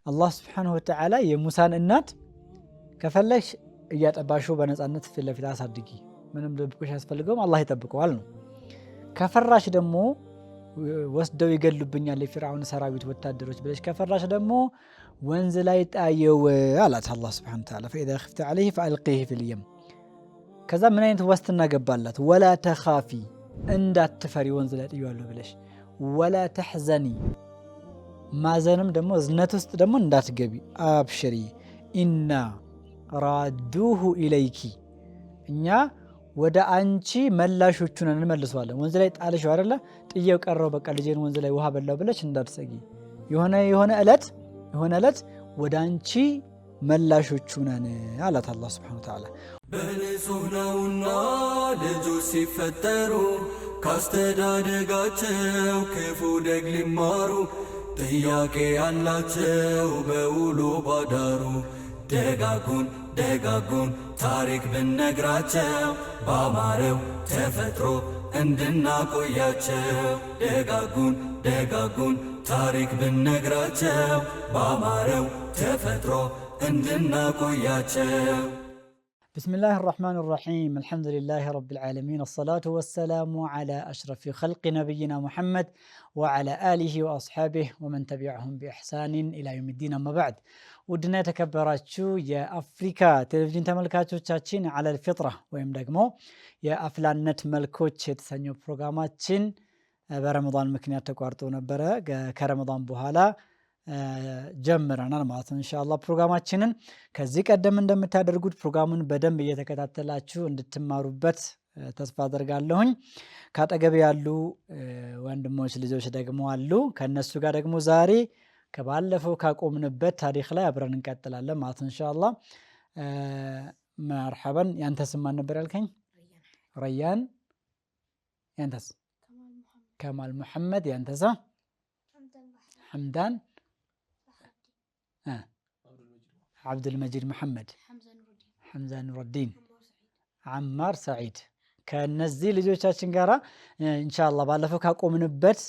አላህ Subhanahu Wa Ta'ala የሙሳን እናት ከፈለሽ እያጠባሹ በነፃነት ፊት ለፊት አሳድጊ ምንም ድብቆሽ ያስፈልገውም አላህ ይጠብቀዋል ነው። ከፈራሽ ደግሞ ወስደው ይገሉብኛል የፊርዓውን ሰራዊት ወታደሮች ብለሽ ከፈራሽ ደግሞ ወንዝ ላይ ጣየው አላት አላህ Subhanahu Wa Ta'ala فإذا خفت عليه فألقيه في اليم። ከዛ ምን አይነት ዋስትና ገባላት? ወላ ተኻፊ እንዳትፈሪ ወንዝ ላይ ጣየዋለሁ ብለሽ ወላ ተሕዘኒ ማዘንም ደግሞ እዝነት ውስጥ ደግሞ እንዳትገቢ አብሽሪ ኢና ራዱሁ ኢለይኪ እኛ ወደ አንቺ መላሾቹ ነን እንመልሰዋለን። ወንዝ ላይ ጣልሽው አይደለ ጥየው ቀረው በቃ ልጄን ወንዝ ላይ ውሃ በላው ብለሽ እንዳትሰጊ የሆነ እለት ወደ አንቺ መላሾቹ ነን አላት አላህ Subhanahu Wa Ta'ala። በንጹህ ነውና ልጆች ሲፈጠሩ ካስተዳደጋቸው ክፉ ደግ ሊማሩ ጥያቄ ያላቸው በውሎ ባዳሩ ደጋጉን ታሪክ ብነግራቸው ባማረው ተፈጥሮ እንድናቆያቸው ደጋጉን ታሪክ ብነግራቸው ባማረው ተፈጥሮ እንድናቆያቸው። بسم الله الرحمن الرحيم الحمد لله رب العالمين الصلاة والسلام على أشرف خلق نبينا محمد وعلى آله وأصحابه ومن تبعهم بإحسان إلى يوم الدين. أما بعد ودنا تكبراتشو يا أفريكا تلفزيون تملكاتو تشاتشين على الفطرة ويم دقمو يا أفلانت ملكوتش تسنيو بروغراماتشين برمضان مكنيات تقوارتو نبرا كرمضان بوهالا ጀምረናል ማለት ነው። ኢንሻአላህ ፕሮግራማችንን ከዚህ ቀደም እንደምታደርጉት ፕሮግራሙን በደንብ እየተከታተላችሁ እንድትማሩበት ተስፋ አደርጋለሁኝ። ካጠገብ ያሉ ወንድሞች ልጆች ደግሞ አሉ። ከነሱ ጋር ደግሞ ዛሬ ከባለፈው ካቆምንበት ታሪክ ላይ አብረን እንቀጥላለን ማለት ነው ኢንሻአላህ። መርሐባን ያንተ ስም ማን ነበር ያልከኝ? ረያን። ያንተስ? ከማል መሐመድ። ያንተስ? ሐምዳን عبد المجيد محمد حمزة نور الدين عمار سعيد ከነዚህ ልጆቻችን ጋራ ኢንሻአላህ ባለፈው ካቆምንበት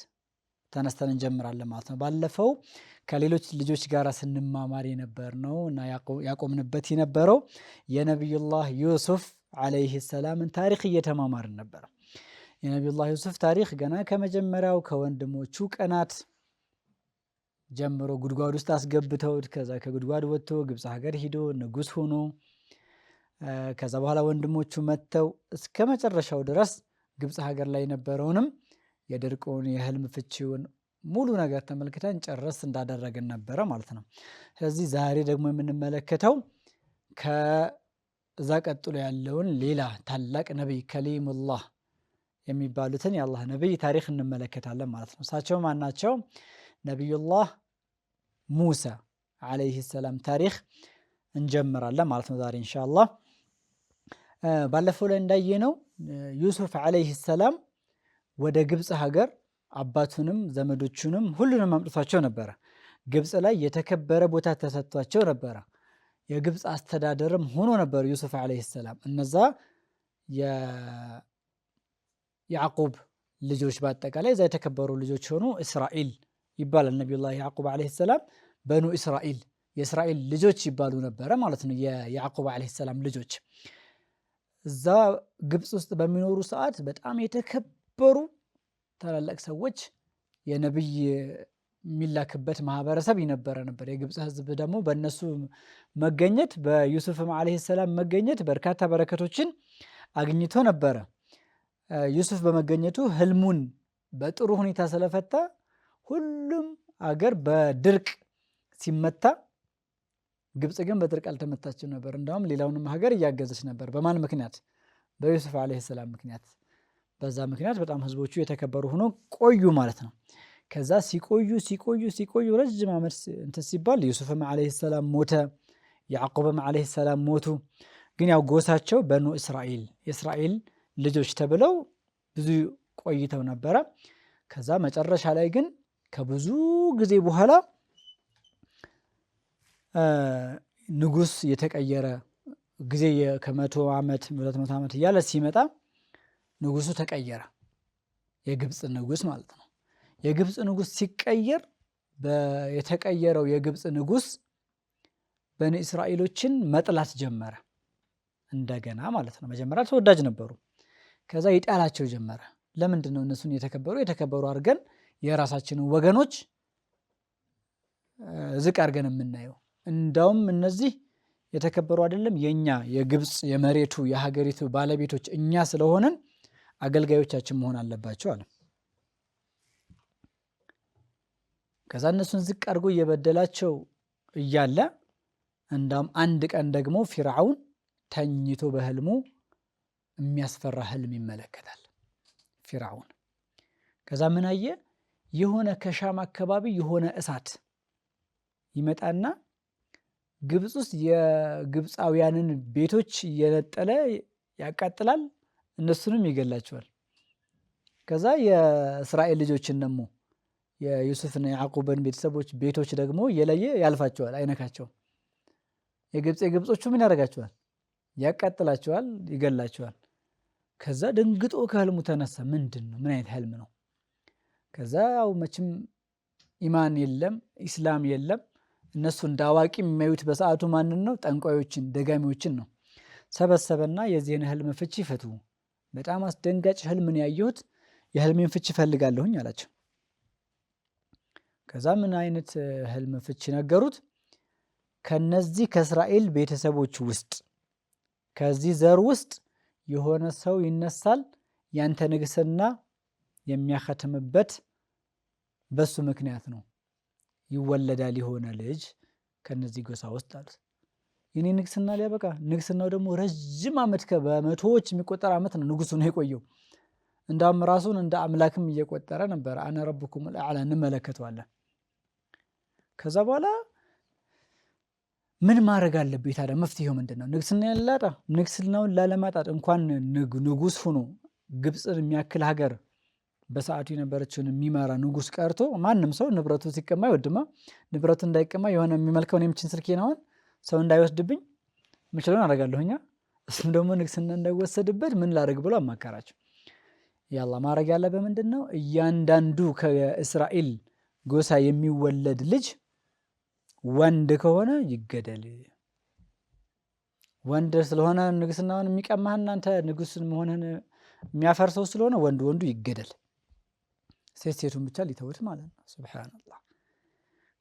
ተነስተን እንጀምራለን ማለት ነው። ባለፈው ከሌሎች ልጆች ጋራ ስንማማር የነበርነው እና ያቆምንበት የነበረው የነብዩላህ ዩሱፍ አለይሂ ሰላምን ታሪክ እየተማማርን ነበር። የነብዩላህ ዩሱፍ ታሪክ ገና ከመጀመሪያው ከወንድሞቹ ቀናት ጀምሮ ጉድጓድ ውስጥ አስገብተውት ከዛ ከጉድጓድ ወጥቶ ግብጽ ሀገር ሄዶ ንጉስ ሆኖ ከዛ በኋላ ወንድሞቹ መተው እስከ መጨረሻው ድረስ ግብጽ ሀገር ላይ ነበረውንም የድርቁን የህልም ፍቺውን ሙሉ ነገር ተመልክተን ጨርስ እንዳደረገን ነበረ ማለት ነው። ስለዚህ ዛሬ ደግሞ የምንመለከተው ከዛ ቀጥሎ ያለውን ሌላ ታላቅ ነብይ ከሊሙላህ የሚባሉትን የአላህ ነብይ ታሪክ እንመለከታለን ማለት ነው። እሳቸው ማናቸው? ነብዩላህ ሙሳ አለይሂ ሰላም ታሪክ እንጀምራለን ማለት ነው ዛሬ ኢንሻአላህ። ባለፈው ላይ እንዳየነው ዩሱፍ አለይሂ ሰላም ወደ ግብጽ ሀገር አባቱንም ዘመዶቹንም ሁሉንም አምጥቷቸው ነበረ። ግብጽ ላይ የተከበረ ቦታ ተሰጥቷቸው ነበረ። የግብጽ አስተዳደርም ሆኖ ነበር ዩሱፍ አለይሂ ሰላም። እነዛ የያዕቁብ ልጆች በአጠቃላይ እዛ የተከበሩ ልጆች ሆኑ እስራኤል ይባላል። ነብዩላህ ያዕቁብ አለይሂ ሰላም በኑ እስራኤል የእስራኤል ልጆች ይባሉ ነበረ ማለት ነው። የያዕቁብ አለይሂ ሰላም ልጆች እዛ ግብጽ ውስጥ በሚኖሩ ሰዓት በጣም የተከበሩ ታላላቅ ሰዎች የነብይ የሚላክበት ማህበረሰብ ይነበረ ነበር። የግብጽ ህዝብ ደግሞ በእነሱ መገኘት በዩሱፍም አለይሂ ሰላም መገኘት በርካታ በረከቶችን አግኝቶ ነበረ። ዩሱፍ በመገኘቱ ህልሙን በጥሩ ሁኔታ ስለፈታ ሁሉም አገር በድርቅ ሲመታ ግብጽ ግን በድርቅ አልተመታችም ነበር። እንደውም ሌላውንም ሀገር እያገዘች ነበር። በማን ምክንያት? በዩሱፍ አለይሂ ሰላም ምክንያት። በዛ ምክንያት በጣም ህዝቦቹ የተከበሩ ሆኖ ቆዩ ማለት ነው። ከዛ ሲቆዩ ረጅም ዓመት እንትን ሲባል ዩሱፍም አለይሂ ሰላም ሞተ፣ ያዕቁብም አለይሂ ሰላም ሞቱ። ግን ያው ጎሳቸው በኑ እስራኤል የእስራኤል ልጆች ተብለው ብዙ ቆይተው ነበረ። ከዛ መጨረሻ ላይ ግን ከብዙ ጊዜ በኋላ ንጉስ የተቀየረ ጊዜ ከ100 ዓመት 200 ዓመት እያለ ሲመጣ ንጉሱ ተቀየረ። የግብጽ ንጉስ ማለት ነው። የግብጽ ንጉስ ሲቀየር የተቀየረው የግብፅ ንጉስ በኒ እስራኤሎችን መጥላት ጀመረ። እንደገና ማለት ነው። መጀመሪያ ተወዳጅ ነበሩ። ከዛ ይጣላቸው ጀመረ። ለምንድነው እነሱን የተከበሩ አድርገን የራሳችንን ወገኖች ዝቅ አድርገን የምናየው? እንዳውም እነዚህ የተከበሩ አይደለም የኛ የግብፅ የመሬቱ የሀገሪቱ ባለቤቶች እኛ ስለሆነን አገልጋዮቻችን መሆን አለባቸው አለ። ከዛ እነሱን ዝቅ አድርጎ እየበደላቸው እያለ እንዳውም አንድ ቀን ደግሞ ፊርዓውን ተኝቶ በህልሙ የሚያስፈራ ህልም ይመለከታል ፊርዓውን። ከዛ ምን አየ? የሆነ ከሻም አካባቢ የሆነ እሳት ይመጣና ግብፅ ውስጥ የግብፃውያንን ቤቶች እየነጠለ ያቃጥላል፣ እነሱንም ይገላቸዋል። ከዛ የእስራኤል ልጆችን ደግሞ የዩሱፍና የያዕቁብን ቤተሰቦች ቤቶች ደግሞ እየለየ ያልፋቸዋል፣ አይነካቸውም። የግብጾቹ ምን ያደርጋቸዋል? ያቃጥላቸዋል፣ ይገላቸዋል። ከዛ ደንግጦ ከህልሙ ተነሳ። ምንድን ነው? ምን አይነት ህልም ነው? ከዛ ያው መቼም ኢማን የለም ኢስላም የለም። እነሱ እንደ አዋቂ የሚያዩት በሰዓቱ ማንን ነው? ጠንቋዮችን፣ ደጋሚዎችን ነው። ሰበሰበና የዚህን ህልም ፍቺ ፍቱ፣ በጣም አስደንጋጭ ህልምን ያየሁት፣ የህልሜን ፍቺ ፈልጋለሁኝ አላቸው። ከዛ ምን አይነት ህልም ፍቺ ነገሩት? ከነዚህ ከእስራኤል ቤተሰቦች ውስጥ ከዚህ ዘር ውስጥ የሆነ ሰው ይነሳል፣ ያንተ ንግስና የሚያከትምበት በሱ ምክንያት ነው፣ ይወለዳል የሆነ ልጅ ከነዚህ ጎሳ ውስጥ አሉት። የኔ ንግስና ሊያበቃ፣ ንግስናው ደግሞ ረጅም ዓመት በመቶዎች የሚቆጠር ዓመት ነው ንጉሱ ነው የቆየው። እንዳውም ራሱን እንደ አምላክም እየቆጠረ ነበር። አነ ረብኩም አልአዕላ እንመለከተዋለን። ከዛ በኋላ ምን ማድረግ አለብኝ ታዲያ? መፍትሄው ምንድነው? ንግስናውን ላለማጣት እንኳን ንጉስ ሆኖ ግብፅን የሚያክል ሀገር በሰዓቱ የነበረችውን የሚመራ ንጉስ ቀርቶ ማንም ሰው ንብረቱ ሲቀማ ይወድማ። ንብረቱ እንዳይቀማ የሆነ የሚመልከውን የምችን ስልኬን አሁን ሰው እንዳይወስድብኝ ምችለውን አደርጋለሁኛ። እሱም ደግሞ ንግስና እንዳይወሰድበት ምን ላደርግ ብሎ አማከራቸው። ያላ ማድረግ ያለበት ምንድነው? እያንዳንዱ ከእስራኤል ጎሳ የሚወለድ ልጅ ወንድ ከሆነ ይገደል። ወንድ ስለሆነ ንግስናውን የሚቀማህ እናንተ ንጉስ መሆንህን የሚያፈርሰው ስለሆነ ወንዱ ይገደል፣ ሴቱን ብቻ ሊተውት ማለት ነው። ሱብሃንአላህ።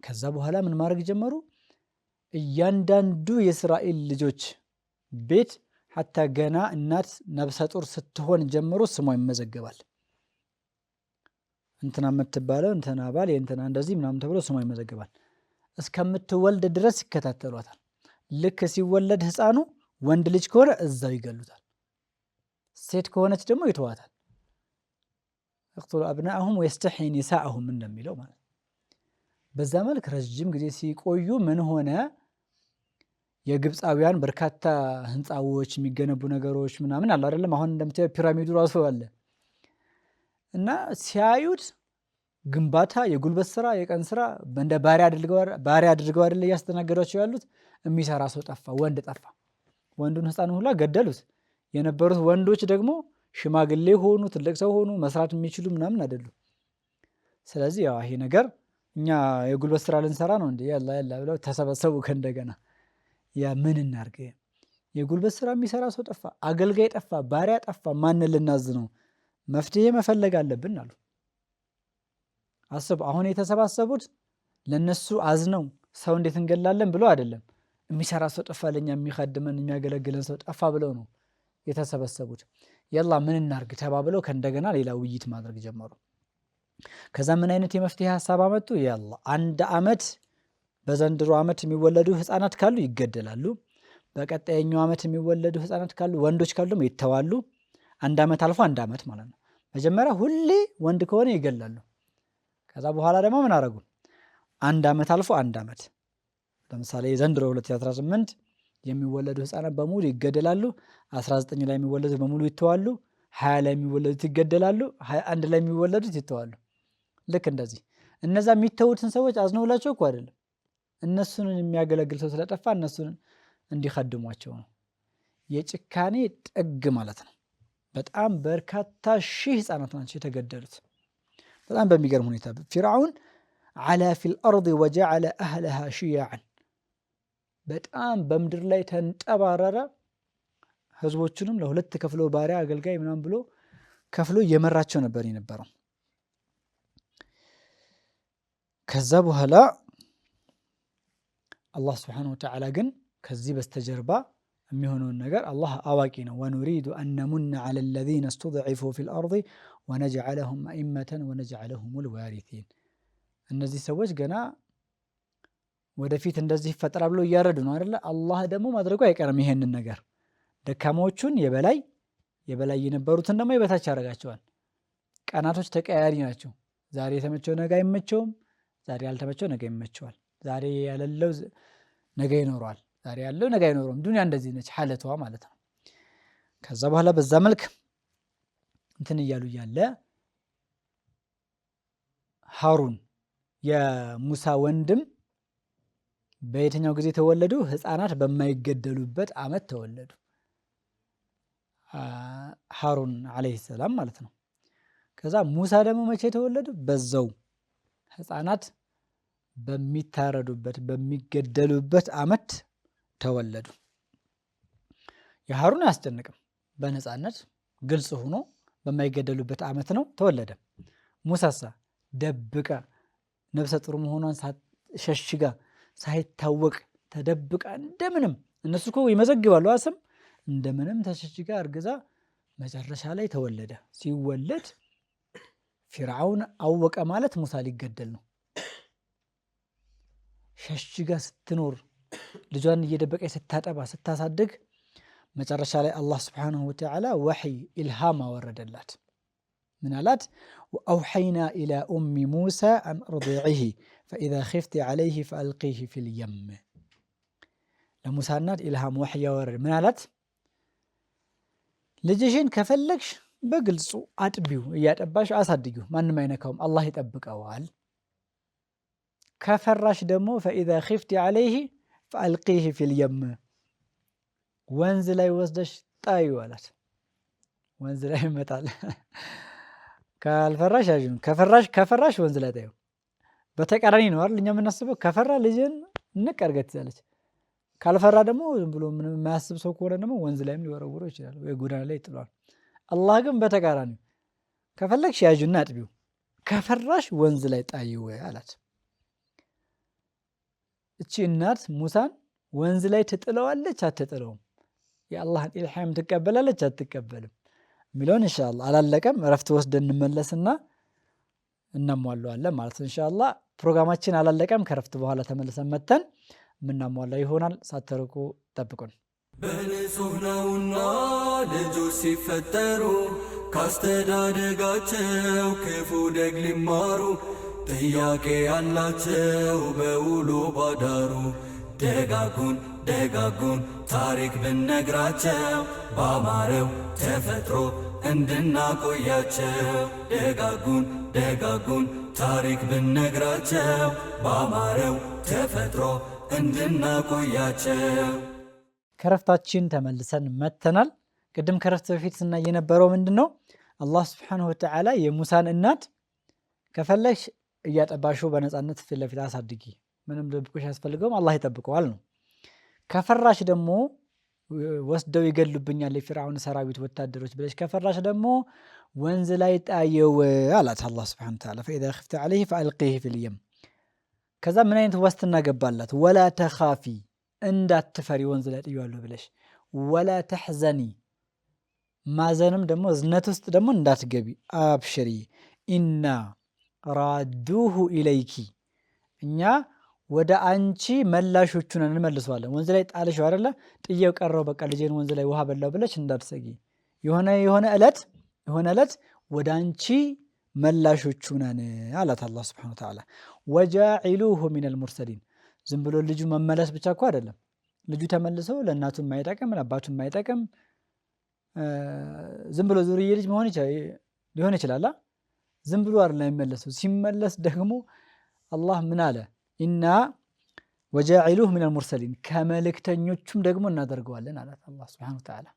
ከዛ በኋላ ምን ማድረግ ጀመሩ? እያንዳንዱ የእስራኤል ልጆች ቤት ሐታ ገና እናት ነብሰ ጡር ስትሆን ጀምሮ ስሟ ይመዘገባል። እንትና የምትባለው እንትና ባል የእንትና እንደዚህ ምናምን ተብሎ ስሟ ይመዘገባል። እስከምትወልድ ድረስ ይከታተሏታል። ልክ ሲወለድ ህፃኑ ወንድ ልጅ ከሆነ እዛው ይገሉታል፣ ሴት ከሆነች ደግሞ ይተዋታል። እቅቱሉ አብናአሁም ወየስተሕይ ኒሳአሁም እንደሚለው ማለት። በዛ መልክ ረጅም ጊዜ ሲቆዩ ምን ሆነ? የግብፃውያን በርካታ ህንፃዎች የሚገነቡ ነገሮች ምናምን አሉ አይደለም? አሁን እንደምታየው ፒራሚዱ ራሱ አለ እና ሲያዩት ግንባታ፣ የጉልበት ስራ፣ የቀን ስራ እንደ ባሪያ አድርገው አይደለ እያስተናገዷቸው ያሉት። የሚሰራ ሰው ጠፋ፣ ወንድ ጠፋ። ወንዱን ህፃን ሁላ ገደሉት። የነበሩት ወንዶች ደግሞ ሽማግሌ ሆኑ፣ ትልቅ ሰው ሆኑ፣ መስራት የሚችሉ ምናምን አይደሉ። ስለዚህ ያው ይሄ ነገር እኛ የጉልበት ስራ ልንሰራ ነው እንዴ? ያላ ብለው ተሰበሰቡ። ከእንደገና ያ ምን እናርገ? የጉልበት ስራ የሚሰራ ሰው ጠፋ፣ አገልጋይ ጠፋ፣ ባሪያ ጠፋ። ማንን ልናዝ ነው? መፍትሄ መፈለግ አለብን አሉ። አስብ፣ አሁን የተሰባሰቡት ለነሱ አዝነው ሰው እንዴት እንገላለን ብለው አይደለም። የሚሰራ ሰው ጠፋ፣ ለኛ የሚخدመን የሚያገለግለን ሰው ጠፋ ብለው ነው የተሰበሰቡት። ያላ ምን እናርግ ተባብለው ከእንደገና ሌላ ውይይት ማድረግ ጀመሩ። ከዛ ምን አይነት የመፍትሄ ሐሳብ አመጡ? ያላ አንድ አመት በዘንድሮ አመት የሚወለዱ ህፃናት ካሉ ይገደላሉ። በቀጣይኛው አመት የሚወለዱ ህፃናት ካሉ ወንዶች ካሉ ደግሞ ይተዋሉ። አንድ አመት አልፎ አንድ አመት ማለት ነው። መጀመሪያ ሁሌ ወንድ ከሆነ ይገላሉ። ከዛ በኋላ ደግሞ ምን አረጉ? አንድ አመት አልፎ አንድ አመት። ለምሳሌ ዘንድሮ 2018 የሚወለዱ ህፃናት በሙሉ ይገደላሉ። 19 ላይ የሚወለዱት በሙሉ ይተዋሉ። 20 ላይ የሚወለዱት ይገደላሉ። 21 ላይ የሚወለዱት ይተዋሉ። ልክ እንደዚህ እነዛ የሚተውትን ሰዎች አዝነውላቸው እኮ አይደለም፣ እነሱን የሚያገለግል ሰው ስለጠፋ እነሱን እንዲخدሟቸው ነው። የጭካኔ ጥግ ማለት ነው። በጣም በርካታ ሺህ ህፃናት ናቸው የተገደሉት። በጣም በሚገርም ሁኔታ ፊርዓውን ዓላ ፊል አርድ ወጀዐለ አህለሃ ሽያዕን በጣም በምድር ላይ ተንጠባረረ። ህዝቦቹንም ለሁለት ከፍሎ ባሪያ አገልጋይ ምናምን ብሎ ከፍሎ እየመራቸው ነበር የነበረው። ከዛ በኋላ አላህ ስብሓነሁ ወተዓላ ግን ከዚህ በስተጀርባ የሚሆነውን ነገር አላህ አዋቂ ነው። ወኑሪዱ አን ነሙነ ዐለ ለዚነ ስቱድዒፉ ፊል አርድ ወነጅዐለሁም አኢመተን ወነጅዐለሁሙል ዋሪሲን። እነዚህ ሰዎች ገና ወደፊት እንደዚህ ይፈጠራል ብሎ እያረዱ ነው አይደለ? አላህ ደግሞ ማድረጉ አይቀርም ይሄንን ነገር። ደካማዎቹን የበላይ የነበሩትን ደግሞ የበታች ያደርጋቸዋል። ቀናቶች ተቀያሪ ናቸው። ዛሬ የተመቸው ነገ አይመቸውም። ዛሬ ያልተመቸው ነገ ይመቸዋል። ዛሬ ያለለው ነገ ይኖረዋል። ዛሬ ያለው ነገ አይኖረውም። ዱንያ እንደዚህ ነች ሐለቷ ማለት ነው። ከዛ በኋላ በዛ መልክ እንትን እያሉ እያለ ሃሩን የሙሳ ወንድም በየትኛው ጊዜ ተወለዱ? ህፃናት በማይገደሉበት ዓመት ተወለዱ። ሃሩን ዓለይሂ ሰላም ማለት ነው። ከዛ ሙሳ ደግሞ መቼ ተወለዱ? በዛው ህፃናት በሚታረዱበት በሚገደሉበት ዓመት ተወለዱ። የሃሩን አያስጨንቅም። በነፃነት ግልጽ ሆኖ በማይገደሉበት ዓመት ነው ተወለደ። ሙሳሳ ደብቃ ነፍሰ ጡር መሆኗን ሸሽጋ ሳይታወቅ ተደብቃ እንደምንም እነሱ እኮ ይመዘግባሉ አስም እንደምንም ተሸሽጋ እርግዛ መጨረሻ ላይ ተወለደ። ሲወለድ ፊርዓውን አወቀ ማለት ሙሳ ሊገደል ነው። ሸሽጋ ስትኖር ልጇን እየደበቀች ስታጠባ ስታሳድግ መጨረሻ ላይ አላህ ስብሓነሁ ወተዓላ ወሕይ ኢልሃም አወረደላት። ምን አላት? ወአውሐይና ኢላ ኡሚ ሙሳ አን አርዲዒሂ ፈኢዛ ኺፍቲ ዐለይሂ ፈአልቂሂ ፊል የም። ለሙሳ እናት ኢልሃም ወሕይ አወረደ። ምን አላት? ልጅሽን ከፈለግሽ በግልጹ አጥቢው፣ እያጠባሽ አሳድጊው፣ ማንም አይነካውም፣ አላህ ይጠብቀዋል። ከፈራሽ ደግሞ ፈኢዛ ኺፍቲ ዐለይሂ ፈአልቂሂ ፊል የም፣ ወንዝ ላይ ወስደሽ ጣዩ አላት። ወንዝ ላይ ይመጣል። ካልፈራሽ ያዥን፣ ከፈራሽ ወንዝ ላይ ጣዩ። በተቃራኒ ነው አይደል? እኛ የምናስበው ከፈራ ልጅን ንቅ አድርገህ ትይዛለች። ካልፈራ ደግሞ ዝም ብሎ ምንም የማያስብ ሰው ከሆነ ደግሞ ወንዝ ላይም ሊወረውረው ይችላል፣ ወይ ጎዳና ላይ ይጥለዋል። አላህ ግን በተቃራኒ ከፈለግሽ ያዥና አጥቢው፣ ከፈራሽ ወንዝ ላይ ጣይው አላት። እቺ እናት ሙሳን ወንዝ ላይ ትጥለዋለች አትጥለውም? የአላህን ኢልሃም ትቀበላለች አትቀበልም? የሚለውን ኢንሻአላህ አላለቀም። እረፍት ወስደን እንመለስና እናሟላዋለን ማለት ነው ኢንሻአላህ። ፕሮግራማችን አላለቀም። ከእረፍት በኋላ ተመልሰን መተን የምናሟላ ይሆናል። ሳትርቁ ጠብቁን። በንጹህ ነውና ልጆች ሲፈጠሩ ካስተዳደጋቸው ክፉ ደግ ሊማሩ ጥያቄ ያላቸው በውሎ ባዳሩ ደጋጉን ታሪክ ብነግራቸው ባማረው ተፈጥሮ እንድናቆያቸው። ደጋጉን ታሪክ ብነግራቸው ባማረው ተፈጥሮ እንድናቆያቸው። ከረፍታችን ተመልሰን መተናል። ቅድም ከረፍት በፊት ስናይ የነበረው ምንድን ነው? አላህ ስብሓነሁ ወተዓላ የሙሳን እናት ከፈለግሽ እያጠባሽው በነፃነት ፊት ለፊት አሳድጊ፣ ምንም ድብቆሽ ያስፈልገውም አላህ ይጠብቀዋል ነው። ከፈራሽ ደግሞ ወስደው ይገሉብኛል የፊርዓውን ሰራዊት ወታደሮች ብለሽ ከፈራሽ ደግሞ ወንዝ ላይ ጣየው አላት አላህ ስብሓነሁ ወተዓላ። ፈኢዛ ኺፍቲ ዐለይሂ ፈአልቂሂ ፊል የም። ከዛ ምን አይነት ዋስትና ገባላት? ወላ ተኻፊ እንዳትፈሪ ወንዝ ላይ ጥየዋለሁ ብለሽ፣ ወላ ተሕዘኒ ማዘንም ደግሞ እዝነት ውስጥ ደግሞ እንዳትገቢ፣ አብሽሪ ኢና ራዱሁ ኢለይኪ እኛ ወደ አንቺ መላሾቹን እንመልሰዋለን። ወንዝ ላይ ጣልሽው አይደለ? ጥየው ቀረው በቃ ልጄን ወንዝ ላይ ውሃ በላው ብለሽ እንዳትሰጊ፣ የሆነ ዕለት ወደ አንቺ መላሾቹ ነን አላት አላህ ሱብሓነሁ ወተዓላ። ወጃዒሉሁ ሚነል ሙርሰሊን። ዝም ብሎ ልጁ መመለስ ብቻ እኮ አይደለም። ልጁ ተመልሰው ለእናቱ የማይጠቅም ለአባቱ የማይጠቅም ዝም ብሎ ዙርዬ ልጅ ሊሆን ይችላል። ዝም ብሎ አይደለም የሚመለሰው። ሲመለስ ደግሞ አላህ ምን አለ? ኢና ወጃዒሉሁ ሚነል ሙርሰሊን፣ ከመልእክተኞቹም ደግሞ እናደርገዋለን አላት አላህ ሱብሓነሁ ወተዓላ።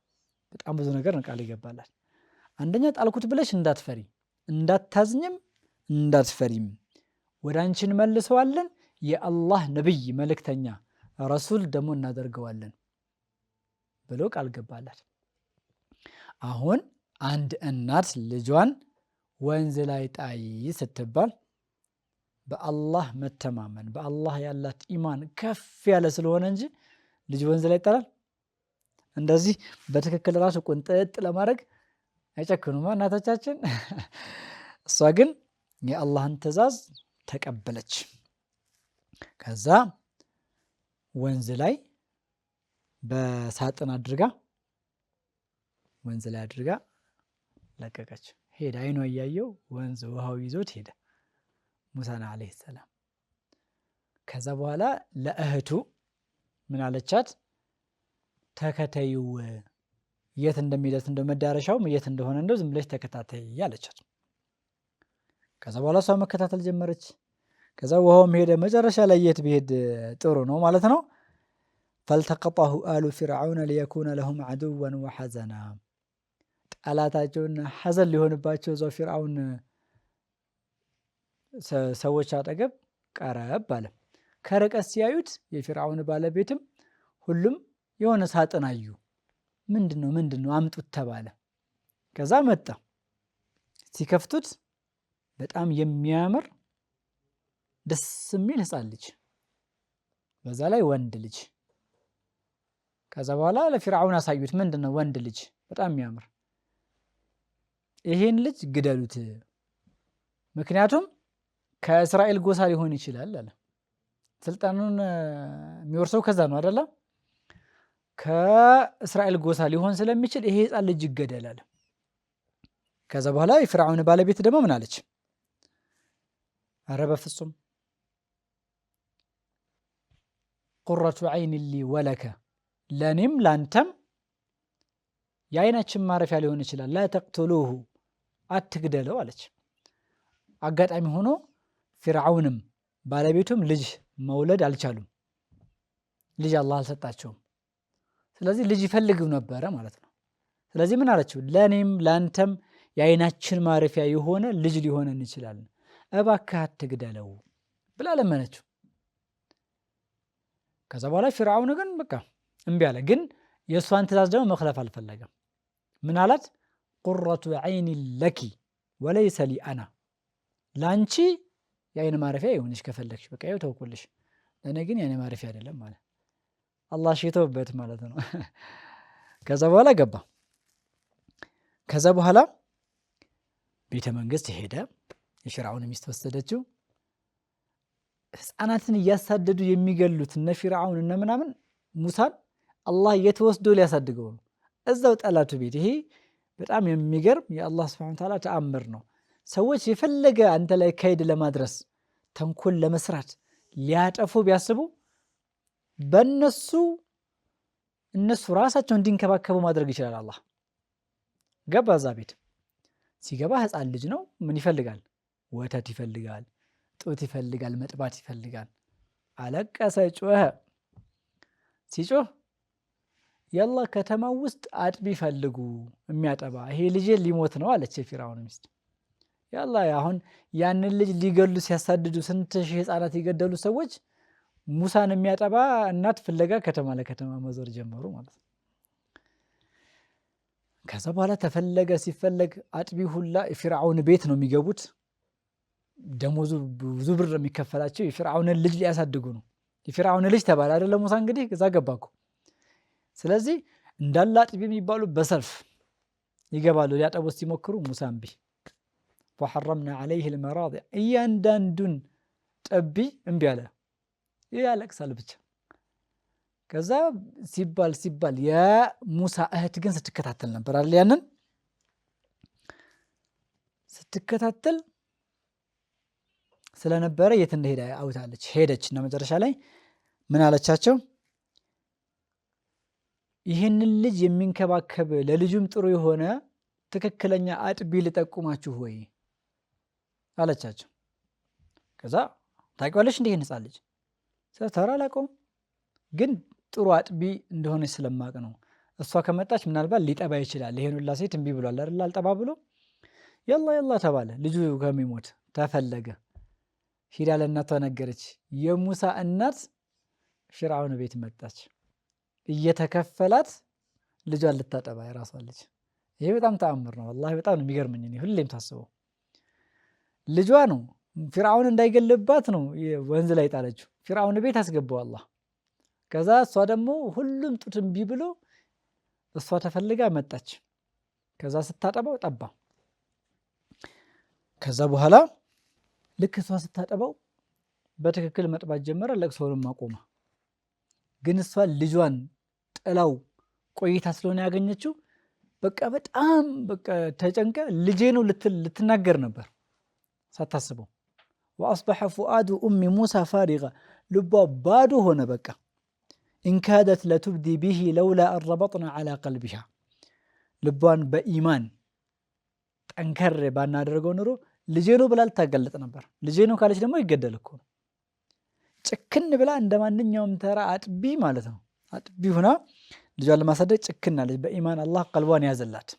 በጣም ብዙ ነገር ቃል ይገባላል። አንደኛ ጣልኩት ብለሽ እንዳትፈሪ፣ እንዳታዝኝም እንዳትፈሪም። ወደ አንቺ እንመልሰዋለን፣ የአላህ ነብይ መልእክተኛ ረሱል ደግሞ እናደርገዋለን ብሎ ቃል ገባላት። አሁን አንድ እናት ልጇን ወንዝ ላይ ጣይ ስትባል በአላህ መተማመን በአላህ ያላት ኢማን ከፍ ያለ ስለሆነ እንጂ ልጅ ወንዝ ላይ ይጣላል? እንደዚህ በትክክል ራሱ ቁንጥጥ ለማድረግ አይጨክኑማ እናቶቻችን። እሷ ግን የአላህን ትእዛዝ ተቀበለች። ከዛ ወንዝ ላይ በሳጥን አድርጋ ወንዝ ላይ አድርጋ ለቀቀች። ሄደ አይኗ እያየው ወንዝ ውሃው ይዞት ሄደ ሙሳን አለይሂ ሰላም። ከዛ በኋላ ለእህቱ ምን አለቻት? ተከተዩ፣ የት እንደሚደርስ እንደመዳረሻው የት እንደሆነ እንደው ዝም ብለሽ ተከታተይ አለቻት። ከዛ በኋላ እሷ መከታተል ጀመረች። ከዛ ውሃውም ሄደ። መጨረሻ ላይ የት ቢሄድ ጥሩ ነው ማለት ነው? ፈልተቀጠሁ አሉ ፊርዓውን ሊየኩነ ለሁም ዐዱወን ወሐዘና፣ ጠላታቸውና ሐዘን ሊሆንባቸው እዛው ፊርዓውን ሰዎች አጠገብ ቀረብ አለ። ከርቀት ሲያዩት የፊርዓውን ባለቤትም ሁሉም የሆነ ሳጥን አዩ። ምንድነው አምጡት ተባለ። ከዛ መጣ። ሲከፍቱት በጣም የሚያምር ደስ የሚል ህፃን ልጅ፣ በዛ ላይ ወንድ ልጅ። ከዛ በኋላ ለፊርዓውን አሳዩት። ምንድነው? ወንድ ልጅ በጣም የሚያምር፣ ይሄን ልጅ ግደሉት፣ ምክንያቱም ከእስራኤል ጎሳ ሊሆን ይችላል አለ። ስልጣኑን የሚወርሰው ከዛ ነው አይደለ? ከእስራኤል ጎሳ ሊሆን ስለሚችል ይሄ ህፃን ልጅ ይገደላል። ከዛ በኋላ የፊርዓውን ባለቤት ደግሞ ምን አለች? አረ በፍጹም ቁረቱ ዐይን ሊ ወለከ፣ ለእኔም ላንተም የአይናችን ማረፊያ ሊሆን ይችላል፣ ላ ተቅቱሉሁ፣ አትግደለው አለች። አጋጣሚ ሆኖ ፊርዓውንም ባለቤቱም ልጅ መውለድ አልቻሉም። ልጅ አላህ አልሰጣቸውም። ስለዚህ ልጅ ይፈልጉ ነበረ ማለት ነው። ስለዚህ ምን አለችው? ለእኔም ላንተም የአይናችን ማረፊያ የሆነ ልጅ ሊሆነን ይችላል፣ እባክህ አትግደለው ብላ ለመነችው። ከዛ በኋላ ፊርዓውን ግን በቃ እምቢ አለ። ግን የእሷን ትእዛዝ ደግሞ መክለፍ አልፈለገም። ምን አላት? ቁረቱ ዐይን ለኪ ወለይሰ ሊ አና፣ ለአንቺ የአይን ማረፊያ ይሁንሽ ከፈለግሽ፣ በቃ ይኸው ተውኩልሽ፣ ለእኔ ግን የአይን ማረፊያ አይደለም ማለት አላህ ሽቶበት ማለት ነው። ከዛ በኋላ ገባ። ከዛ በኋላ ቤተ መንግስት ሄደ። የፊርዓውን ሚስት ወሰደችው። ህፃናትን እያሳደዱ የሚገሉት እነ ፊርዓውን እነ ምናምን ሙሳን አላህ የተወስዶ ሊያሳድገው ነው እዛው ጠላቱ ቤት። ይሄ በጣም የሚገርም የአላህ ሱብሓነሁ ወተዓላ ተአምር ነው። ሰዎች የፈለገ አንተ ላይ ከይድ ለማድረስ ተንኮል ለመስራት ሊያጠፉ ቢያስቡ እነሱ ራሳቸው እንዲንከባከቡ ማድረግ ይችላል አላህ። ገባ እዛ ቤት ሲገባ ህፃን ልጅ ነው። ምን ይፈልጋል? ወተት ይፈልጋል፣ ጡት ይፈልጋል፣ መጥባት ይፈልጋል። አለቀሰ፣ ጮኸ። ሲጮህ የአላህ ከተማው ውስጥ አጥቢ ፈልጉ የሚያጠባ፣ ይሄ ልጅ ሊሞት ነው አለች የፊርዓውን ሚስት። ያላ አሁን ያንን ልጅ ሊገሉ ሲያሳድዱ ስንት ሺህ ህፃናት የገደሉ ሰዎች ሙሳን የሚያጠባ እናት ፍለጋ ከተማ ለከተማ መዞር ጀመሩ ማለት ነው። ከዛ በኋላ ተፈለገ ሲፈለግ አጥቢ ሁላ የፊርዓውን ቤት ነው የሚገቡት። ደሞዙ ብዙ ብር የሚከፈላቸው የፊርዓውንን ልጅ ሊያሳድጉ ነው። የፊርዓውን ልጅ ተባለ አይደለ ሙሳ እንግዲህ እዛ ገባኩ። ስለዚህ እንዳለ አጥቢ የሚባሉ በሰልፍ ይገባሉ። ሊያጠቡት ሲሞክሩ ሙሳ እምቢ። ወሐረምና ዐለይሂ አልመራዲዕ፣ እያንዳንዱን ጠቢ እምቢ አለ። ያለቅሳል ብቻ። ከዛ ሲባል የሙሳ እህት ግን ስትከታተል ነበር አይደል? ያንን ስትከታተል ስለነበረ የት እንደሄደ አውታለች። ሄደች እና መጨረሻ ላይ ምን አለቻቸው? ይህንን ልጅ የሚንከባከብ ለልጁም ጥሩ የሆነ ትክክለኛ አጥቢ ልጠቁማችሁ ወይ አለቻቸው። ከዛ ታውቂዋለሽ እንዲህ ህፃን ልጅ ተራ አላውቀውም፣ ግን ጥሩ አጥቢ እንደሆነች ስለማቅ ነው። እሷ ከመጣች ምናልባት ሊጠባ ይችላል። ይሄን ሁላ ሴት እምቢ ብሏል አይደል? አልጠባ ብሎ የላ ተባለ። ልጁ ከሚሞት ተፈለገ። ሂዳ ለእናቷ ነገረች። የሙሳ እናት ፊርዓውን ቤት መጣች፣ እየተከፈላት ልጇን ልታጠባ የራሷ ልጅ። ይሄ በጣም ተአምር ነው ወላሂ፣ በጣም ነው የሚገርመኝ። እኔ ሁሌም ታስበው ልጇ ነው ፊርዓውን እንዳይገልባት ነው ወንዝ ላይ ጣለችው። ፊርዓውን ቤት አስገባው አላህ። ከዛ እሷ ደግሞ ሁሉም ጡት እምቢ ብሎ እሷ ተፈልጋ መጣች። ከዛ ስታጠባው ጠባ። ከዛ በኋላ ልክ እሷ ስታጠባው በትክክል መጥባት ጀመረ፣ ለቅሶውንም አቆመ። ግን እሷ ልጇን ጥላው ቆይታ ስለሆነ ያገኘችው በቃ በጣም በቃ ተጨንቀ ልጄ ነው ልትናገር ነበር ሳታስበው። ወአስበሐ ፉአዱ ኡሚ ሙሳ ፋሪጋ፣ ልቧ ባዶ ሆነ። በቃ ኢንካደት ለቱብዲ ቢሂ ለውላ አንረበጥና ዐላ ቀልቢሃ፣ ልቧን በኢማን ጠንከር ባናደርገው ኑሮ ልጄ ነው ብላ ልታጋለጥ ነበር። ልጄ ነው ካለች ደግሞ ይገደል እኮ ነው። ጭክን ብላ እንደ ማንኛውም ተራ አጥቢ ማለት ነው፣ አጥቢ ሁና ልጇን ለማሳደግ ጭክን አለች። በኢማን አላህ ቀልቧን ያዘላት።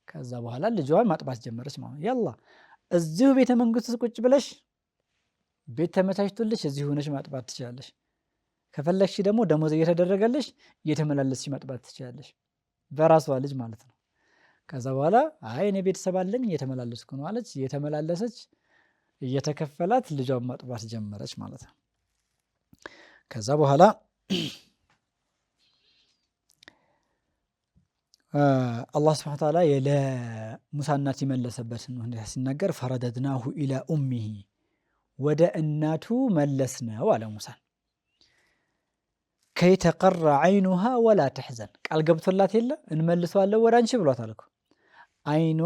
ከዛ በኋላ ልጇን ማጥባት ጀመረች ማለት ነው። ያላ እዚሁ ቤተ መንግስት ውስጥ ቁጭ ብለሽ ቤት ተመቻችቶልሽ እዚሁ ሆነሽ ማጥባት ትችላለሽ። ከፈለግሽ ደግሞ ደሞዝ እየተደረገልሽ እየተመላለስሽ ማጥባት ትችላለሽ፣ በራሷ ልጅ ማለት ነው። ከዛ በኋላ አይ እኔ ቤተሰብ አለኝ እየተመላለስኩ ነው አለች። እየተመላለሰች እየተከፈላት ልጇን ማጥባት ጀመረች ማለት ነው። ከዛ በኋላ አላህ ሱብሓነሁ ወተዓላ ለሙሳ እናት የመለሰበትን ሁኔታ ሲናገር ፈረደድናሁ ኢላ ኡሚሂ፣ ወደ እናቱ መለስ ነው አለ ሙሳን። ከይ ተቀረ ዓይኑሃ ወላ ተሕዘን፣ ቃል ገብቶላት የለ እንመልሰዋለን ወደ አንቺ ብሏታል እኮ። ዓይኗ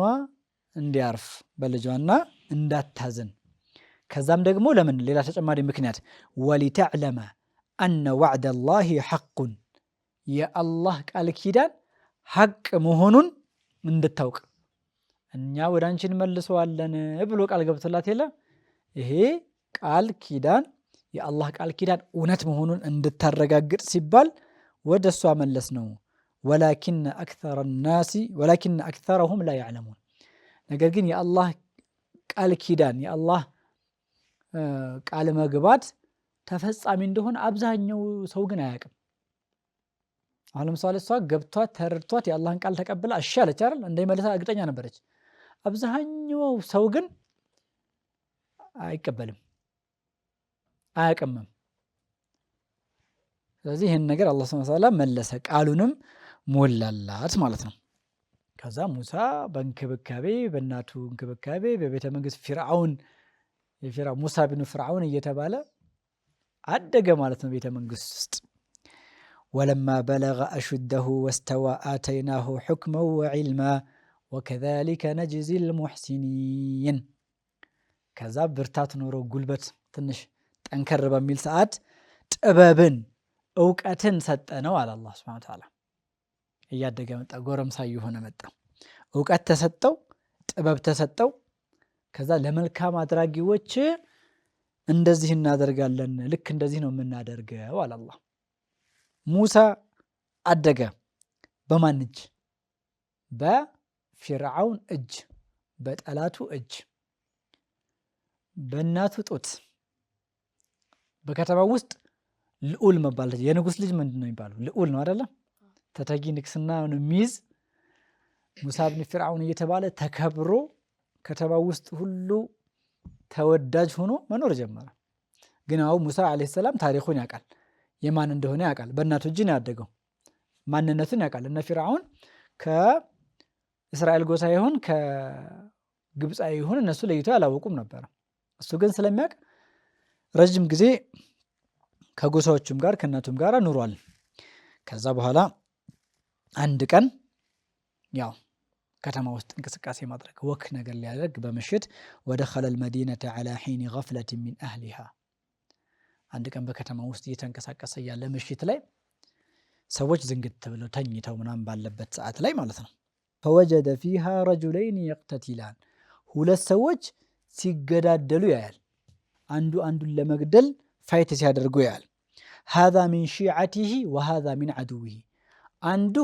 እንዲያርፍ በልጇና እንዳታዝን። ከዛም ደግሞ ለምን ሌላ ተጨማሪ ምክንያት ወሊተዕለመ አነ ወዕደላሂ ሐቁን፣ የአላህ ቃል ኪዳን ሐቅ መሆኑን እንድታውቅ። እኛ ወደ አንቺ እንመልሰዋለን ብሎ ቃል ገብቶላት የለ ይሄ ቃል ኪዳን የአላህ ቃል ኪዳን እውነት መሆኑን እንድታረጋግጥ ሲባል ወደ እሷ መለስ ነው። ወላኪነ አክተረሁም ላ ያዕለሙን፣ ነገር ግን የአላህ ቃል ኪዳን የአላህ ቃል መግባት ተፈጻሚ እንደሆነ አብዛኛው ሰው ግን አያውቅም። አሁን ለምሳሌ እሷ ገብቷት ተረድቷት የአላህን ቃል ተቀብላ እሺ አለች አይደል? እንደሚመለሳ እርግጠኛ ነበረች። አብዛኛው ሰው ግን አይቀበልም፣ አያውቅምም። ስለዚህ ይህን ነገር አላህ ሱብሓነሁ ወተዓላ መለሰ፣ ቃሉንም ሞላላት ማለት ነው። ከዛ ሙሳ በእንክብካቤ በእናቱ እንክብካቤ በቤተ መንግስት ሙሳ ብኑ ፍርዓውን እየተባለ አደገ ማለት ነው ቤተ መንግስት ውስጥ። ወለማ በለገ አሹደሁ ወስተዋ አተይናሁ ሑክመን ወዒልማ ወከዛሊከ ነጅዚል ሙሕሲኒን። ከዛ ብርታት ኖሮ ጉልበት ትንሽ ጠንከር በሚል ሰዓት ጥበብን እውቀትን ሰጠነው አለ አላህ ሱብሓነሁ ወተዓላ። እያደገ መጣ፣ ጎረምሳ እየሆነ መጣ። እውቀት ተሰጠው፣ ጥበብ ተሰጠው። ከዛ ለመልካም አድራጊዎች እንደዚህ እናደርጋለን፣ ልክ እንደዚህ ነው የምናደርገው አለ አላህ። ሙሳ አደገ በማን እጅ? በፊርዓውን እጅ፣ በጠላቱ እጅ፣ በእናቱ ጡት። በከተማው ውስጥ ልዑል መባል የንጉስ ልጅ ምንድን ነው የሚባለው? ልዑል ነው አይደለም? ተተኪ ንግስና የሚይዝ ሙሳ ብን ፊርዓውን እየተባለ ተከብሮ ከተማው ውስጥ ሁሉ ተወዳጅ ሆኖ መኖር ጀመረ። ግን አሁን ሙሳ ዓለይሂ ሰላም ታሪኩን ያውቃል፣ የማን እንደሆነ ያውቃል። በእናቱ እጅ ነው ያደገው፣ ማንነቱን ያውቃል። እነ ፊርዓውን ከእስራኤል ጎሳ ይሁን ከግብፃዊ ይሁን እነሱ ለይቶ ያላወቁም ነበረ። እሱ ግን ስለሚያውቅ ረጅም ጊዜ ከጎሳዎቹም ጋር ከእናቱም ጋር ኑሯል። ከዛ በኋላ አንድ ቀን ያው ከተማ ውስጥ እንቅስቃሴ ማድረግ ወክ ነገር ሊያደርግ በምሽት ወደኸለል መዲነተ ዐላ ሒኒ ገፍለትን ሚን አህሊሃ። አንድ ቀን በከተማ ውስጥ እየተንቀሳቀሰ ያለ ምሽት ላይ ሰዎች ዝንግት ብለው ተኝተው ምናምን ባለበት ሰዓት ላይ ማለት ነው። ፈወጀደ ፊሃ ረጁለይን የቅተቲላን፣ ሁለት ሰዎች ሲገዳደሉ ያያል። አንዱ አንዱን ለመግደል ፋይት ሲያደርጉ ያያል። ሃዛ ሚን ሺዓቲሂ ወሃዛ ሚን ዐዱዊሂ፣ አንዱ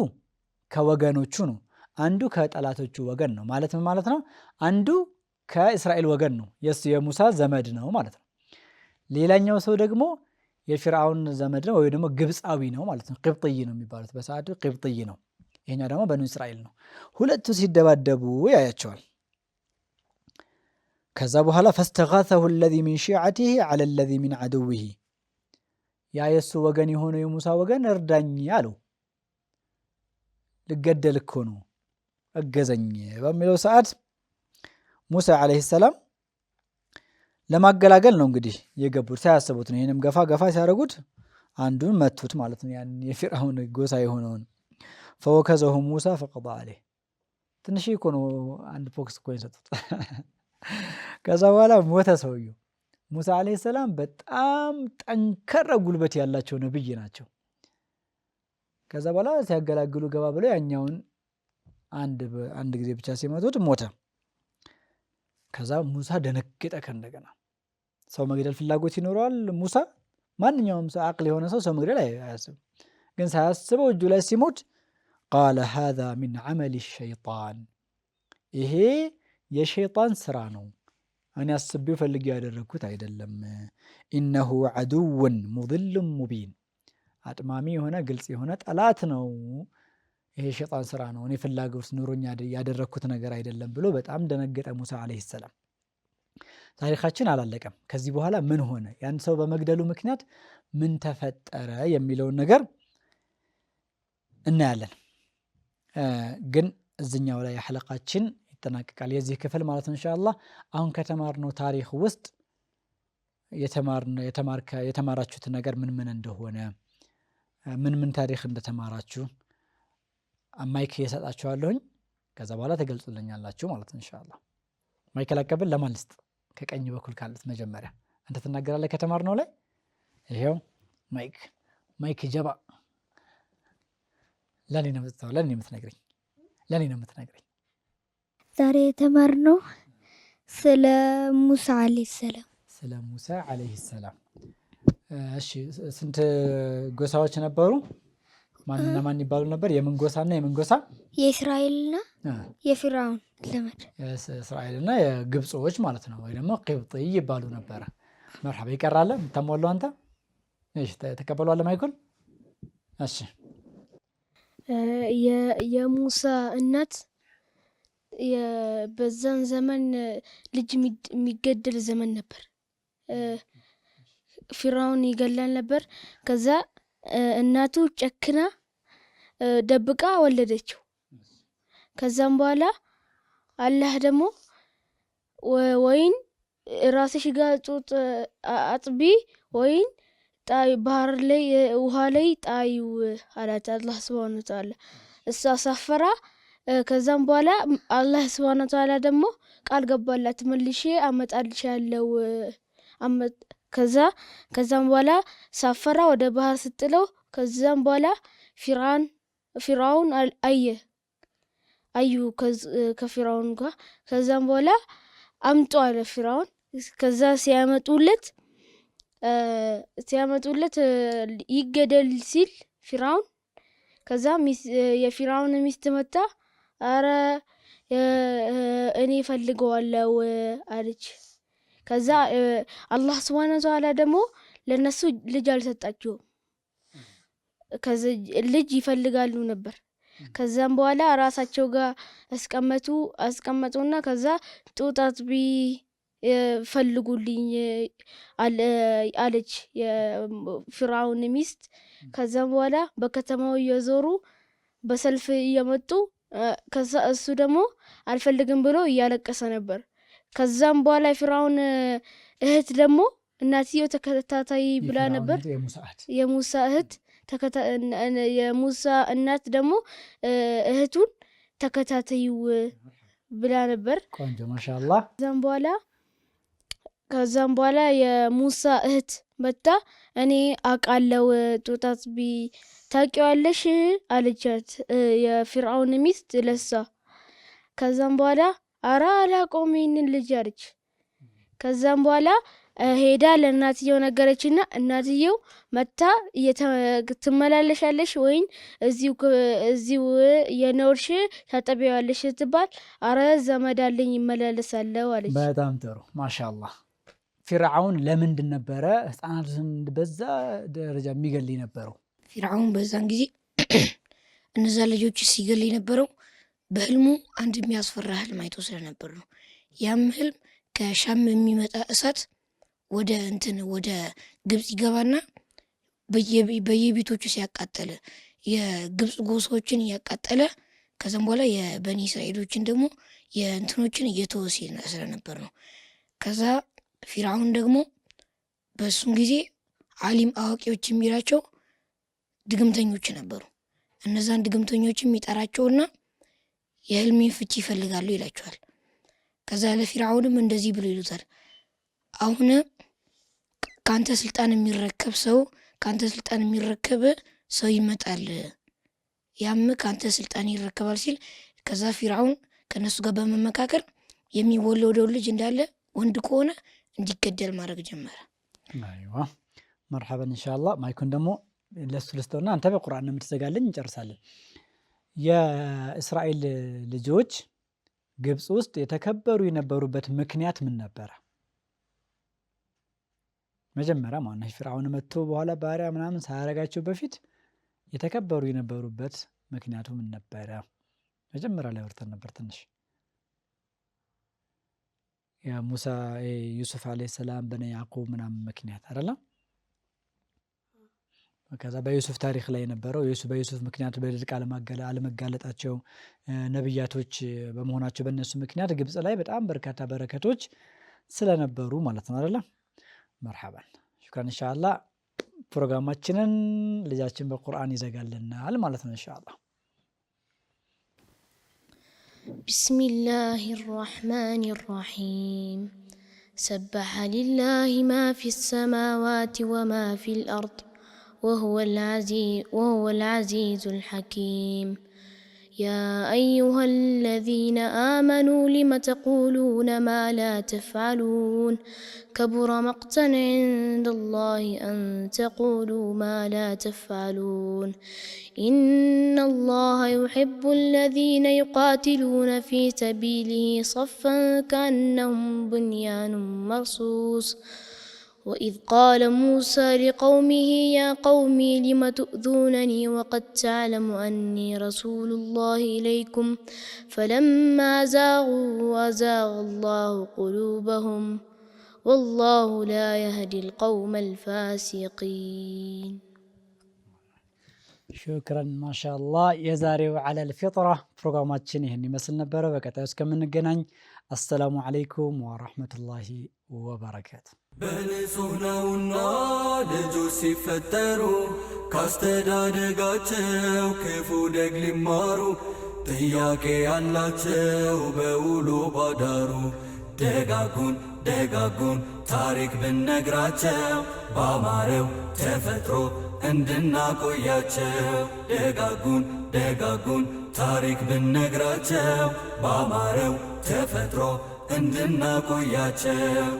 ከወገኖቹ ነው፣ አንዱ ከጠላቶቹ ወገን ነው። ማለት ምን ማለት ነው? አንዱ ከእስራኤል ወገን ነው፣ የሱ የሙሳ ዘመድ ነው ማለት ነው። ሌላኛው ሰው ደግሞ የፊርዓውን ዘመድ ነው ወይ ደግሞ ግብፃዊ ነው ማለት ነው። ቅብጥይ ነው የሚባሉት በሰዓቱ ቅብጥይ ነው። ይሄኛው ደግሞ በኑ እስራኤል ነው። ሁለቱ ሲደባደቡ ያያቸዋል። ከዛ በኋላ ፈስተጋሰሁ አለዚ ሚን ሺዓቲሂ ዐለ አለዚ ሚን ዐዱዊሂ ያ የሱ ወገን የሆነው የሙሳ ወገን እርዳኝ አለው። ልገደል እኮ ነው እገዘኝ በሚለው ሰዓት ሙሳ ዓለይሂ ሰላም ለማገላገል ነው እንግዲህ የገቡት፣ ሳያስቡት ነው። ይህንም ገፋ ገፋ ሲያደርጉት አንዱን መቱት ማለት ነው፣ ያን የፊርዓውን ጎሳ የሆነውን። ፈወከዘሁ ሙሳ ፈቀዳ ዐለይህ። ትንሽ እኮ ነው አንድ ፖክስ እኮ የሰጡት። ከዛ በኋላ ሞተ ሰውየው። ሙሳ ዓለይሂ ሰላም በጣም ጠንከረ ጉልበት ያላቸው ነብይ ናቸው። ከዛ በኋላ ሲያገላግሉ ገባ ብለው ያኛውን አንድ ጊዜ ብቻ ሲመቱት ሞተ። ከዛ ሙሳ ደነገጠ። ከእንደገና ሰው መግደል ፍላጎት ይኖረዋል ሙሳ? ማንኛውም ሰው አቅል የሆነ ሰው መግደል አያስብም። ግን ሳያስበው እጁ ላይ ሲሞት ቃለ ሃዛ ሚን ዐመሊ ሸይጣን፣ ይሄ የሸይጣን ስራ ነው፣ እኔ አስቤው ፈልጌ ያደረግኩት አይደለም። ኢነሁ ዐዱውን ሙድሉን ሙቢን፣ አጥማሚ የሆነ ግልጽ የሆነ ጠላት ነው፣ ይሄ ሸይጣን ስራ ነው፣ እኔ ፍላጎት ኑሮኛ ያደረግኩት ነገር አይደለም ብሎ በጣም ደነገጠ ሙሳ ዓለይሂ ሰላም። ታሪካችን አላለቀም። ከዚህ በኋላ ምን ሆነ፣ ያን ሰው በመግደሉ ምክንያት ምን ተፈጠረ የሚለውን ነገር እናያለን። ግን እዚኛው ላይ ሐለቃችን ይጠናቀቃል፣ የዚህ ክፍል ማለት ነው ኢንሻአላህ። አሁን ከተማርነው ታሪክ ውስጥ የተማራችሁት ነገር ምን ምን እንደሆነ፣ ምን ታሪክ እንደተማራችሁ ማይክ እየሰጣችኋለሁኝ። ከዛ በኋላ ተገልጹልኛላችሁ ማለት ነው ኢንሻአላህ። ማይክ ላቀብል ለማን ልስጥ? ከቀኝ በኩል ካሉት መጀመሪያ አንተ ትናገራለህ ከተማርነው ላይ። ይሄው ማይክ ጀባ። ለኔ ነው የምትነግረኝ። ዛሬ የተማርነው ስለ ሙሳ ዓለይሂ ሰላም። እሺ ስንት ጎሳዎች ነበሩ? ማንና ማን ይባሉ ነበር? የምን ጎሳና የምን ጎሳ? የእስራኤልና የፊርዓውን ዘመድ። እስራኤልና የግብጾች ማለት ነው፣ ወይ ደግሞ ቅብጥይ ይባሉ ነበረ። መርሐባ። ይቀራል የምታሟላው አንተ? እሺ ተቀበሏል ማይኩን። እሺ የሙሳ እናት በዛን ዘመን ልጅ የሚገደል ዘመን ነበር። ፊርዓውን ይገላል ነበር። ከዛ እናቱ ጨክና ደብቃ ወለደችው። ከዛም በኋላ አላህ ደግሞ ወይን ራስሽ ጋር ጡት አጥቢ ወይን ባህር ላይ ውሃ ላይ ጣዩ አላት አላህ ሱብሓነሁ ወተዓላ። እሷ ሳፈራ። ከዛም በኋላ አላህ ሱብሓነሁ ወተዓላ ደግሞ ቃል ገባላት መልሼ አመጣልሻለሁ። ከዛም በኋላ ሳፈራ ወደ ባህር ስትጥለው፣ ከዛም በኋላ ፊርዓውን አዩ ከፊርዓውን ጋር። ከዛም በኋላ አምጡ አለ ፊርዓውን። ከዛ ሲያመጡለት ይገደል ሲል ፊርዓውን፣ ከዛ የፊርዓውን ሚስት መጣ። አረ እኔ ፈልገዋለሁ አለች። ከዛ አላህ ሱብሓነሁ ወተዓላ ደግሞ ለነሱ ልጅ አልሰጣቸውም። ልጅ ይፈልጋሉ ነበር። ከዛም በኋላ ራሳቸው ጋር አስቀመጡና ከዛ ጡት አጥቢ ፈልጉልኝ አለች የፊርዓውን ሚስት። ከዛም በኋላ በከተማው እየዞሩ በሰልፍ እየመጡ፣ ከዛ እሱ ደግሞ አልፈልግም ብሎ እያለቀሰ ነበር። ከዛም በኋላ የፊርዓውን እህት ደግሞ እናትየው ተከታታይ ብላ ነበር። የሙሳ እህት የሙሳ እናት ደግሞ እህቱን ተከታተዩ ብላ ነበር። ቆንጆ ማሻአላህ። ከዛም በኋላ የሙሳ እህት መጣ። እኔ አውቃለሁ ጡት አጥቢ ታውቂዋለሽ አለቻት የፊርዓውን ሚስት ለሷ። ከዛም በኋላ አራ አላቆም ይህንን ልጅ አለች። ከዛም በኋላ ሄዳ ለእናትየው ነገረችና እናትየው መታ ትመላለሻለሽ ወይን እዚሁ የኖርሽ ታጠቢዋለሽ ስትባል አረ ዘመድ አለኝ ይመላለሳለሁ አለች። በጣም ጥሩ ማሻአላህ። ፊርዓውን ለምንድን ነበረ ህፃናትን በዛ ደረጃ የሚገል የነበረው? ፊርዓውን በዛን ጊዜ እነዛ ልጆች ሲገል የነበረው በህልሙ አንድ የሚያስፈራ ህልም አይቶ ስለነበር ነው። ያም ህልም ከሻም የሚመጣ እሳት ወደ ግብጽ ይገባና በየቤቶቹ ሲያቃጠለ የግብጽ ጎሳዎችን እያቃጠለ ከዛም በኋላ የበኒ እስራኤሎችን ደግሞ የእንትኖችን እየተወሰ ስለነበር ነው። ከዛ ፊርዓውን ደግሞ በሱም ጊዜ ዓሊም አዋቂዎች የሚላቸው ድግምተኞች ነበሩ። እነዛን ድግምተኞች የሚጠራቸውና የህልሜን ፍቺ ይፈልጋሉ ይላቸዋል። ከዛ ለፊርዓውንም እንደዚህ ብሎ ይሉታል፣ አሁን ካንተ ስልጣን የሚረከብ ሰው ይመጣል፣ ያም ካንተ ስልጣን ይረከባል ሲል ከዛ ፊርዓውን ከነሱ ጋር በመመካከር የሚወለደው ልጅ እንዳለ ወንድ ከሆነ እንዲገደል ማድረግ ጀመረ። አይዋ መርሐበን ኢንሻአላህ። ማይኩን ደግሞ ለሱ ልስተውና አንተ በቁርአን ነው የምትዘጋልኝ፣ እንጨርሳለን። የእስራኤል ልጆች ግብጽ ውስጥ የተከበሩ የነበሩበት ምክንያት ምን ነበረ? መጀመሪያ ማነው ፊርዓውን መጥቶ በኋላ ባሪያ ምናምን ሳያረጋቸው በፊት የተከበሩ የነበሩበት ምክንያቱ ምን ነበረ? መጀመሪያ ላይ ወርተን ነበር ትንሽ የሙሳ ዩሱፍ አለይሂ ሰላም በነ ያዕቆብ ምናምን ምክንያት አይደለም። ከዛ በዩሱፍ ታሪክ ላይ የነበረው በዩሱፍ ምክንያት በድርቅ አለመጋለጣቸው ነብያቶች በመሆናቸው በእነሱ ምክንያት ግብጽ ላይ በጣም በርካታ በረከቶች ስለነበሩ ማለት ነው አይደለም። መርሐባን ሽክራን። ኢንሻአላህ ፕሮግራማችንን ልጃችን በቁርአን ይዘጋልናል ማለት ነው ኢንሻአላህ። ቢስሚላሂ ራህማኒ ራሂም ሰበሐ ሊላሂ ማ ፊ ሰማዋቲ ወማ ፊል አርድ وهو العزيز الحكيم يا أيها الذين آمنوا لم تقولون ما لا تفعلون كبر مقتا عند الله أن تقولوا ما لا تفعلون إن الله يحب الذين يقاتلون في سبيله صفا كأنهم بنيان مرصوص وإذ قال موسى لقومه يا قوم لم تؤذونني وقد تعلم أني رسول الله إليكم فلما زاغوا أزاغ الله قلوبهم والله لا يهدي القوم الفاسقين. شكرا ما شاء الله. يزاريو على الفطرة برنامجنا هني مثل نبرة وكتاس كمن الجنان. السلام عليكم ورحمة الله وبركاته. በንጹህነውና ልጆች ሲፈጠሩ ካስተዳደጋቸው ክፉ ደግ ሊማሩ ጥያቄ ያላቸው በውሎ ባዳሩ ደጋጉን ታሪክ ብንነግራቸው ባማረው ተፈጥሮ እንድናቆያቸው ደጋጉን ታሪክ ብንነግራቸው ባማረው ተፈጥሮ እንድናቆያቸው